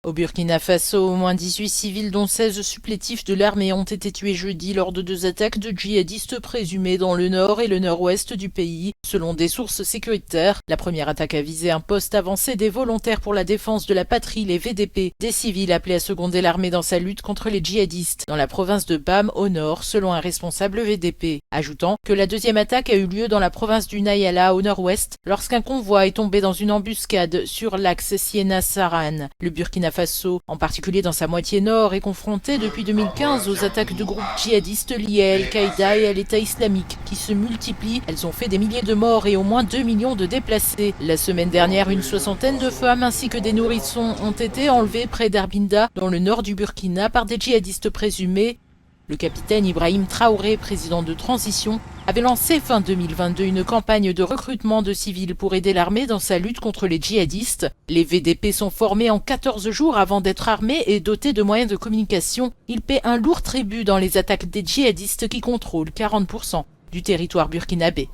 Au Burkina Faso, au moins 18 civils dont 16 supplétifs de l'armée ont été tués jeudi lors de 2 attaques de djihadistes présumés dans le nord et le nord-ouest du pays, selon des sources sécuritaires. La première attaque a visé un poste avancé des volontaires pour la défense de la patrie, les VDP, des civils appelés à seconder l'armée dans sa lutte contre les djihadistes, dans la province de Bam au nord, selon un responsable VDP. Ajoutant que la deuxième attaque a eu lieu dans la province du Nayala au nord-ouest, lorsqu'un convoi est tombé dans une embuscade sur l'axe Siena-Saran. Le Burkina Faso, en particulier dans sa moitié nord, est confronté depuis 2015 aux attaques de groupes djihadistes liés à Al-Qaïda et à l'État islamique, qui se multiplient. Elles ont fait des milliers de morts et au moins 2 millions de déplacés. La semaine dernière, une soixantaine de femmes ainsi que des nourrissons ont été enlevés près d'Arbinda, dans le nord du Burkina, par des djihadistes présumés. Le capitaine Ibrahim Traoré, président de transition, avait lancé fin 2022 une campagne de recrutement de civils pour aider l'armée dans sa lutte contre les djihadistes. Les VDP sont formés en 14 jours avant d'être armés et dotés de moyens de communication. Ils paient un lourd tribut dans les attaques des djihadistes qui contrôlent 40% du territoire burkinabé.